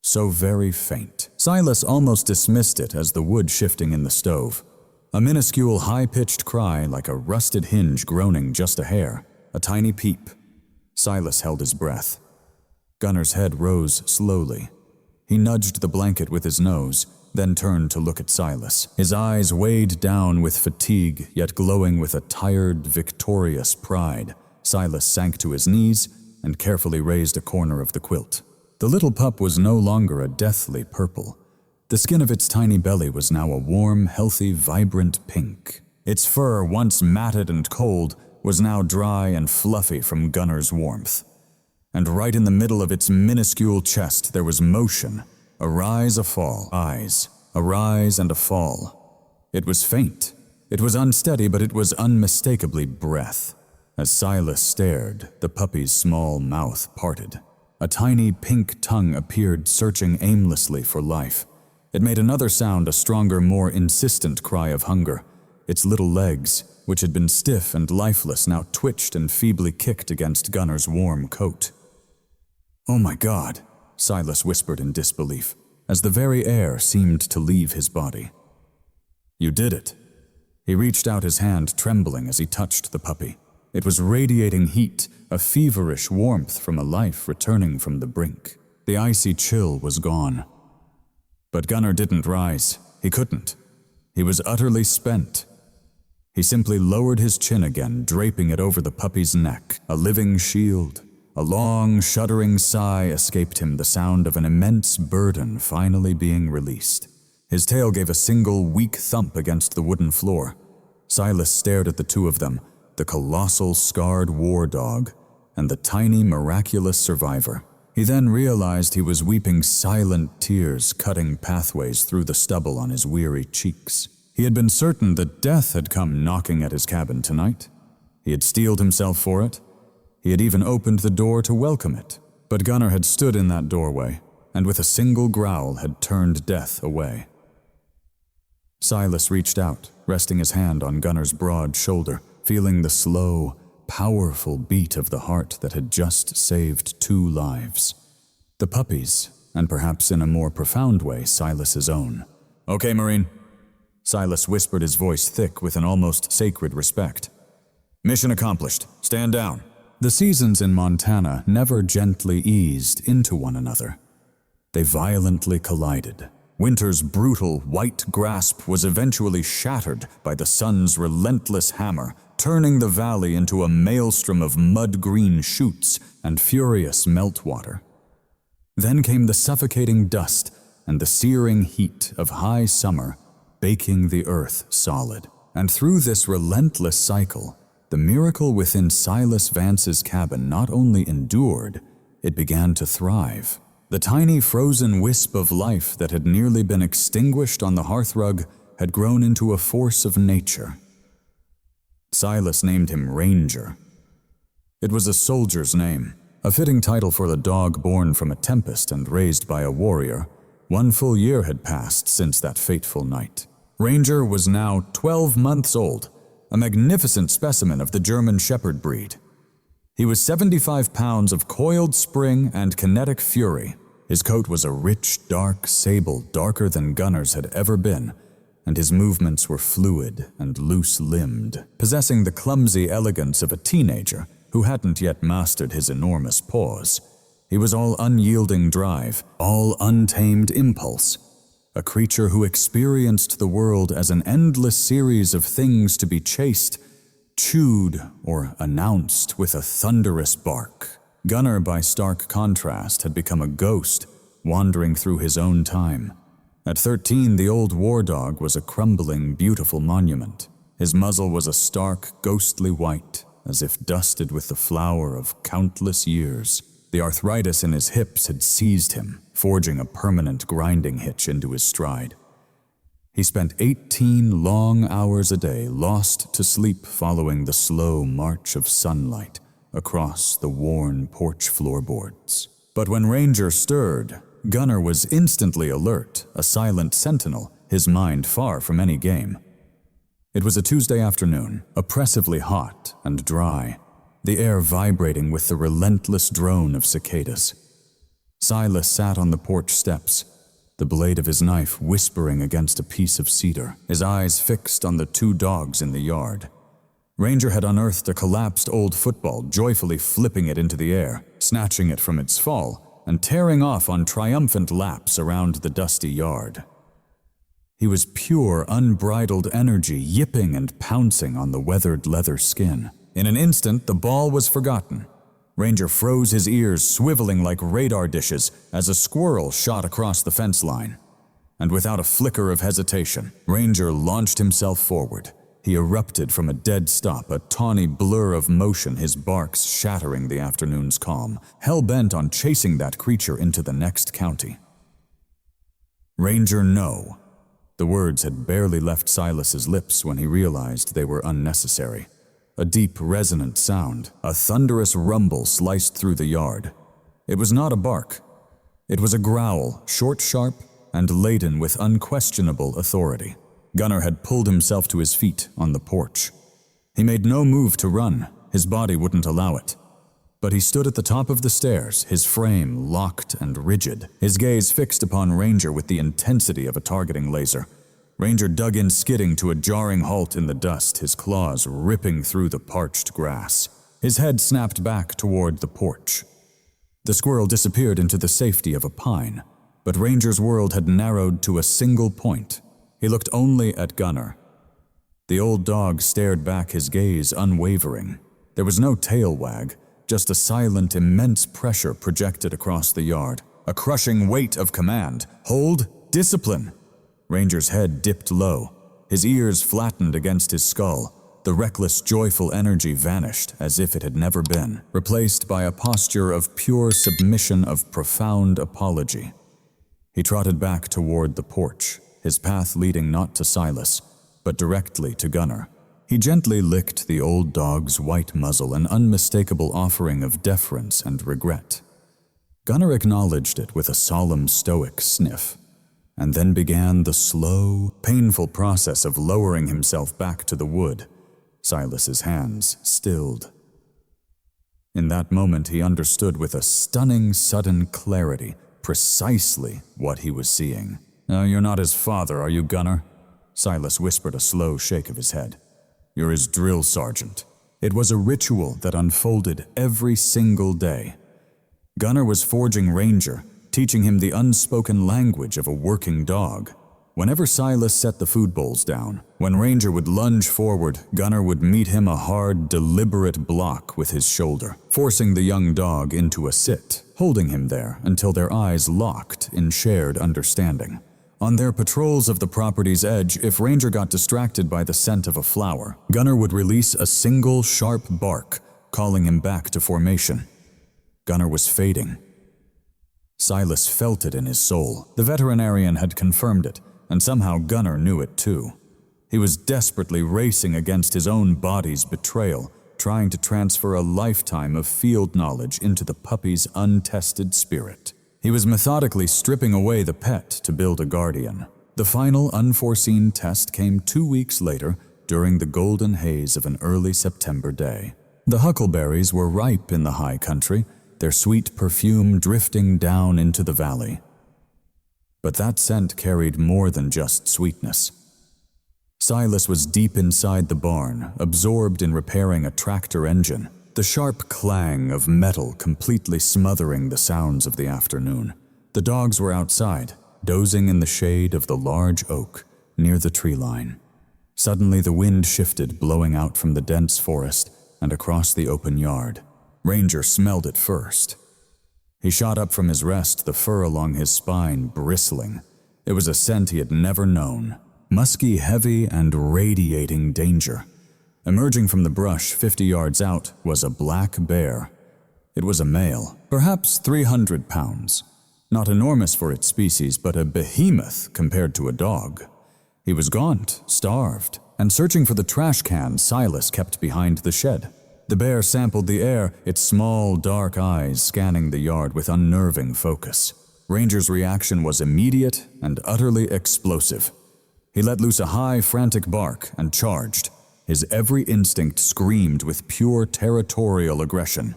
So very faint. Silas almost dismissed it as the wood shifting in the stove. A minuscule, high-pitched cry like a rusted hinge groaning just a hair. A tiny peep. Silas held his breath. Gunnar's head rose slowly. He nudged the blanket with his nose, then turned to look at Silas. His eyes weighed down with fatigue, yet glowing with a tired, victorious pride. Silas sank to his knees and carefully raised a corner of the quilt. The little pup was no longer a deathly purple. The skin of its tiny belly was now a warm, healthy, vibrant pink. Its fur, once matted and cold, was now dry and fluffy from Gunnar's warmth. And right in the middle of its minuscule chest there was motion, a rise, a fall, eyes, a rise and a fall. It was faint. It was unsteady, but it was unmistakably breath. As Silas stared, the puppy's small mouth parted. A tiny pink tongue appeared, searching aimlessly for life. It made another sound, a stronger, more insistent cry of hunger. Its little legs, which had been stiff and lifeless, now twitched and feebly kicked against Gunnar's warm coat. "Oh my God," Silas whispered in disbelief, as the very air seemed to leave his body. "You did it." He reached out his hand, trembling as he touched the puppy. It was radiating heat, a feverish warmth from a life returning from the brink. The icy chill was gone. But Gunnar didn't rise. He couldn't. He was utterly spent. He simply lowered his chin again, draping it over the puppy's neck, a living shield. A long, shuddering sigh escaped him, the sound of an immense burden finally being released. His tail gave a single, weak thump against the wooden floor. Silas stared at the two of them, the colossal scarred war dog and the tiny miraculous survivor. He then realized he was weeping silent tears cutting pathways through the stubble on his weary cheeks. He had been certain that death had come knocking at his cabin tonight. He had steeled himself for it. He had even opened the door to welcome it. But Gunnar had stood in that doorway, and with a single growl had turned death away. Silas reached out, resting his hand on Gunnar's broad shoulder, feeling the slow, powerful beat of the heart that had just saved 2 lives. The puppy's, and perhaps in a more profound way, Silas's own. "Okay, Marine." Silas whispered, his voice thick with an almost sacred respect. "Mission accomplished. Stand down." The seasons in Montana never gently eased into one another. They violently collided. Winter's brutal white grasp was eventually shattered by the sun's relentless hammer, turning the valley into a maelstrom of mud-green chutes and furious meltwater. Then came the suffocating dust and the searing heat of high summer, baking the earth solid. And through this relentless cycle, the miracle within Silas Vance's cabin not only endured, it began to thrive. The tiny frozen wisp of life that had nearly been extinguished on the hearthrug had grown into a force of nature. Silas named him Ranger. It was a soldier's name, a fitting title for the dog born from a tempest and raised by a warrior. 1 full year had passed since that fateful night. Ranger was now 12 months old, a magnificent specimen of the German Shepherd breed. He was 75 pounds of coiled spring and kinetic fury. His coat was a rich, dark sable, darker than Gunnar's had ever been, and his movements were fluid and loose-limbed, possessing the clumsy elegance of a teenager who hadn't yet mastered his enormous paws. He was all unyielding drive, all untamed impulse, a creature who experienced the world as an endless series of things to be chased, chewed, or announced with a thunderous bark. Gunnar, by stark contrast, had become a ghost, wandering through his own time. At 13, the old war dog was a crumbling, beautiful monument. His muzzle was a stark, ghostly white, as if dusted with the flour of countless years. The arthritis in his hips had seized him, forging a permanent grinding hitch into his stride. He spent 18 long hours a day lost to sleep following the slow march of sunlight across the worn porch floorboards. But when Ranger stirred, Gunnar was instantly alert, a silent sentinel, his mind far from any game. It was a Tuesday afternoon, oppressively hot and dry, the air vibrating with the relentless drone of cicadas. Silas sat on the porch steps, the blade of his knife whispering against a piece of cedar, his eyes fixed on the 2 dogs in the yard. Ranger had unearthed a collapsed old football, joyfully flipping it into the air, snatching it from its fall, and tearing off on triumphant laps around the dusty yard. He was pure, unbridled energy, yipping and pouncing on the weathered leather skin. In an instant, the ball was forgotten. Ranger froze his ears, swiveling like radar dishes, as a squirrel shot across the fence line. And without a flicker of hesitation, Ranger launched himself forward. He erupted from a dead stop, a tawny blur of motion, his barks shattering the afternoon's calm, hell-bent on chasing that creature into the next county. "Ranger, no." The words had barely left Silas's lips when he realized they were unnecessary. A deep, resonant sound, a thunderous rumble sliced through the yard. It was not a bark. It was a growl, short, sharp, and laden with unquestionable authority. Gunnar had pulled himself to his feet on the porch. He made no move to run, his body wouldn't allow it. But he stood at the top of the stairs, his frame locked and rigid, his gaze fixed upon Ranger with the intensity of a targeting laser. Ranger dug in, skidding to a jarring halt in the dust, his claws ripping through the parched grass. His head snapped back toward the porch. The squirrel disappeared into the safety of a pine, but Ranger's world had narrowed to a single point. He looked only at Gunnar. The old dog stared back, his gaze unwavering. There was no tail wag, just a silent, immense pressure projected across the yard. A crushing weight of command. Hold, discipline. Ranger's head dipped low, His ears flattened against his skull. The reckless, joyful energy vanished as if it had never been, replaced by a posture of pure submission, of profound apology. He trotted back toward the porch, his path leading not to Silas, but directly to Gunnar. He gently licked the old dog's white muzzle, an unmistakable offering of deference and regret. Gunnar acknowledged it with a solemn, stoic sniff, and then began the slow, painful process of lowering himself back to the wood. Silas's hands stilled. In that moment, he understood with a stunning, sudden clarity precisely what he was seeing. You're not his father, are you, Gunnar?" Silas whispered, a slow shake of his head. "You're his drill sergeant." It was a ritual that unfolded every single day. Gunnar was forging Ranger, teaching him the unspoken language of a working dog. Whenever Silas set the food bowls down, when Ranger would lunge forward, Gunnar would meet him a hard, deliberate block with his shoulder, forcing the young dog into a sit, holding him there until their eyes locked in shared understanding. On their patrols of the property's edge, if Ranger got distracted by the scent of a flower, Gunnar would release a single sharp bark, calling him back to formation. Gunnar was fading. Silas felt it in his soul. The veterinarian had confirmed it, and somehow Gunnar knew it too. He was desperately racing against his own body's betrayal, trying to transfer a lifetime of field knowledge into the puppy's untested spirit. He was methodically stripping away the pet to build a guardian. The final unforeseen test came 2 weeks later during the golden haze of an early September day. The huckleberries were ripe in the high country, their sweet perfume drifting down into the valley. But that scent carried more than just sweetness. Silas was deep inside the barn, absorbed in repairing a tractor engine, the sharp clang of metal completely smothering the sounds of the afternoon. The dogs were outside, dozing in the shade of the large oak near the tree line. Suddenly the wind shifted, blowing out from the dense forest and across the open yard. Ranger smelled it first. He shot up from his rest, the fur along his spine bristling. It was a scent he had never known, musky, heavy, and radiating danger. Emerging from the brush 50 yards out was a black bear. It was a male, perhaps 300 pounds. Not enormous for its species, but a behemoth compared to a dog. He was gaunt, starved, and searching for the trash can Silas kept behind the shed. The bear sampled the air, its small, dark eyes scanning the yard with unnerving focus. Ranger's reaction was immediate and utterly explosive. He let loose a high, frantic bark and charged. His every instinct screamed with pure territorial aggression.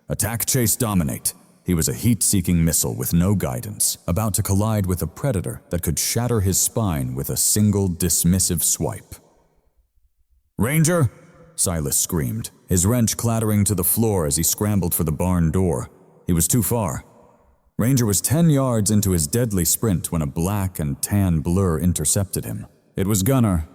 Attack, chase, dominate. He was a heat-seeking missile with no guidance, about to collide with a predator that could shatter his spine with a single dismissive swipe. "Ranger!" Silas screamed, his wrench clattering to the floor as he scrambled for the barn door. He was too far. Ranger was 10 yards into his deadly sprint when a black and tan blur intercepted him. It was Gunnar.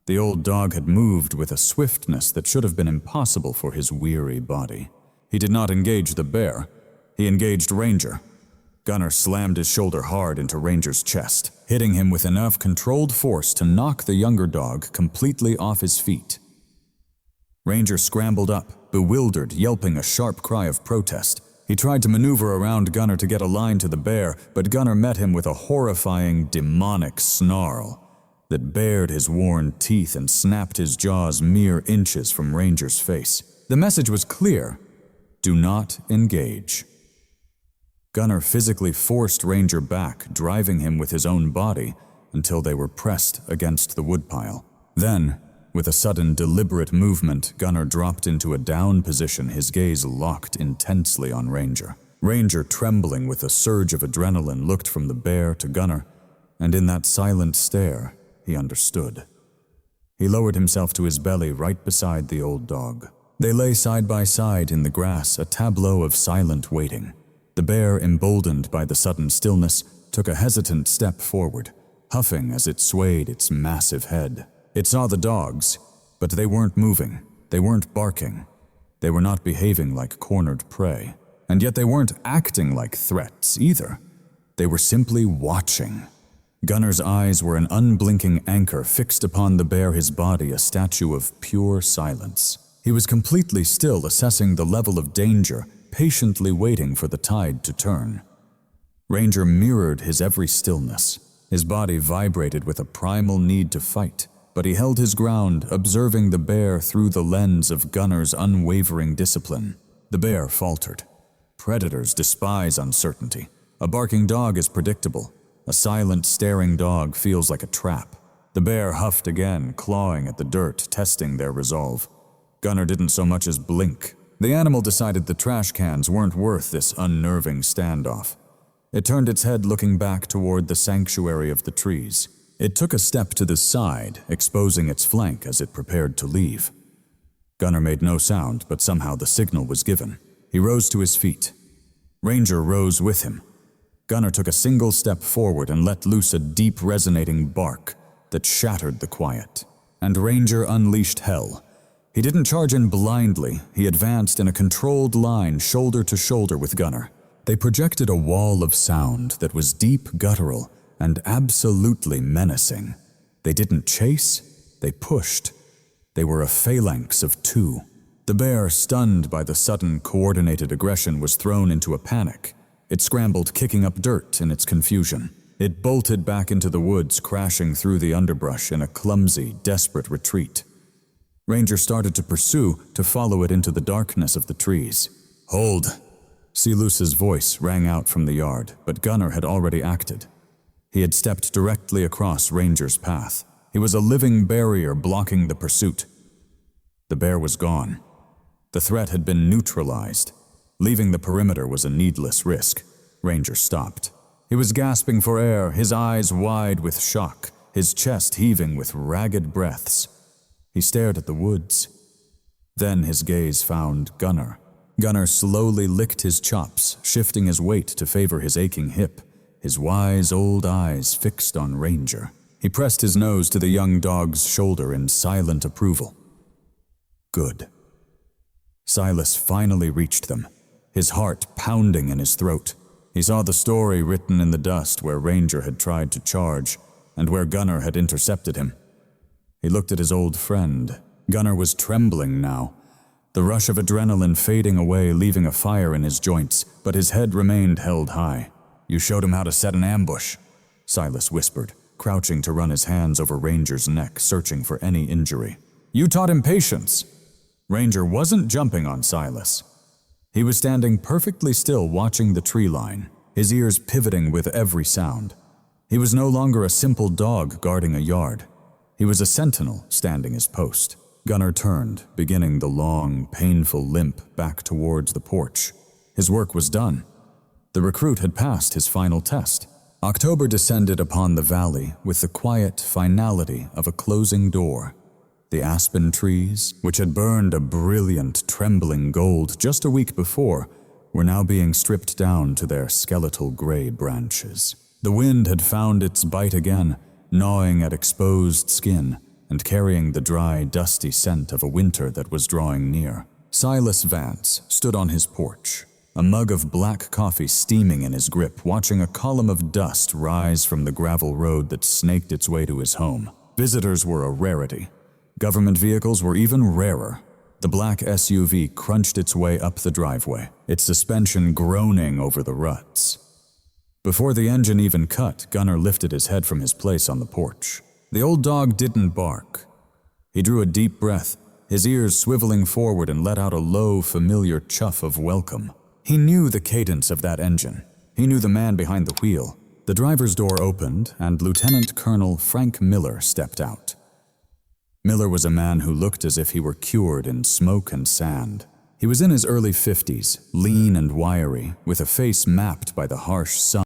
The old dog had moved with a swiftness that should have been impossible for his weary body. He did not engage the bear. He engaged Ranger. Gunnar slammed his shoulder hard into Ranger's chest, hitting him with enough controlled force to knock the younger dog completely off his feet. Ranger scrambled up, bewildered, yelping a sharp cry of protest. He tried to maneuver around Gunnar to get a line to the bear, but Gunnar met him with a horrifying, demonic snarl that bared his worn teeth and snapped his jaws mere inches from Ranger's face. The message was clear: do not engage. Gunnar physically forced Ranger back, driving him with his own body until they were pressed against the woodpile. Then, with a sudden, deliberate movement, Gunnar dropped into a down position, his gaze locked intensely on Ranger. Ranger, trembling with a surge of adrenaline, looked from the bear to Gunnar, and in that silent stare, he understood. He lowered himself to his belly right beside the old dog. They lay side by side in the grass, a tableau of silent waiting. The bear, emboldened by the sudden stillness, took a hesitant step forward, huffing as it swayed its massive head. It saw the dogs, but they weren't moving, they weren't barking, they were not behaving like cornered prey, and yet they weren't acting like threats either. They were simply watching. Gunner's eyes were an unblinking anchor fixed upon the bear, his body a statue of pure silence. He was completely still, assessing the level of danger, patiently waiting for the tide to turn. Ranger mirrored his every stillness. His body vibrated with a primal need to fight, but he held his ground, observing the bear through the lens of Gunner's unwavering discipline. The bear faltered. Predators despise uncertainty. A barking dog is predictable. A silent, staring dog feels like a trap. The bear huffed again, clawing at the dirt, testing their resolve. Gunner didn't so much as blink. The animal decided the trash cans weren't worth this unnerving standoff. It turned its head, looking back toward the sanctuary of the trees. It took a step to the side, exposing its flank as it prepared to leave. Gunner made no sound, but somehow the signal was given. He rose to his feet. Ranger rose with him. Gunner took a single step forward and let loose a deep, resonating bark that shattered the quiet. And Ranger unleashed hell. He didn't charge in blindly. He advanced in a controlled line, shoulder to shoulder with Gunner. They projected a wall of sound that was deep, guttural, and absolutely menacing. They didn't chase, they pushed. They were a phalanx of two. The bear, stunned by the sudden, coordinated aggression, was thrown into a panic. It scrambled, kicking up dirt in its confusion. It bolted back into the woods, crashing through the underbrush in a clumsy, desperate retreat. Ranger started to pursue, to follow it into the darkness of the trees. "Hold!" Sealus's voice rang out from the yard, but Gunner had already acted. He had stepped directly across Ranger's path. He was a living barrier blocking the pursuit. The bear was gone. The threat had been neutralized. Leaving the perimeter was a needless risk. Ranger stopped. He was gasping for air, his eyes wide with shock, his chest heaving with ragged breaths. He stared at the woods. Then his gaze found Gunner. Gunner slowly licked his chops, shifting his weight to favor his aching hip, his wise old eyes fixed on Ranger. He pressed his nose to the young dog's shoulder in silent approval. Good. Silas finally reached them, his heart pounding in his throat. He saw the story written in the dust where Ranger had tried to charge, and where Gunner had intercepted him. He looked at his old friend. Gunner was trembling now, the rush of adrenaline fading away, leaving a fire in his joints, but his head remained held high. "You showed him how to set an ambush," Silas whispered, crouching to run his hands over Ranger's neck, searching for any injury. "You taught him patience." Ranger wasn't jumping on Silas. He was standing perfectly still, watching the tree line, his ears pivoting with every sound. He was no longer a simple dog guarding a yard. He was a sentinel standing his post. Gunner turned, beginning the long, painful limp back towards the porch. His work was done. The recruit had passed his final test. October descended upon the valley with the quiet finality of a closing door. The aspen trees, which had burned a brilliant, trembling gold just a week before, were now being stripped down to their skeletal gray branches. The wind had found its bite again, gnawing at exposed skin and carrying the dry, dusty scent of a winter that was drawing near. Silas Vance stood on his porch, a mug of black coffee steaming in his grip, watching a column of dust rise from the gravel road that snaked its way to his home. Visitors were a rarity. Government vehicles were even rarer. The black SUV crunched its way up the driveway, its suspension groaning over the ruts. Before the engine even cut, Gunner lifted his head from his place on the porch. The old dog didn't bark. He drew a deep breath, his ears swiveling forward, and let out a low, familiar chuff of welcome. He knew the cadence of that engine. He knew the man behind the wheel. The driver's door opened, and Lieutenant Colonel Frank Miller stepped out. Miller was a man who looked as if he were cured in smoke and sand. He was in his early 50s, lean and wiry, with a face mapped by the harsh sun.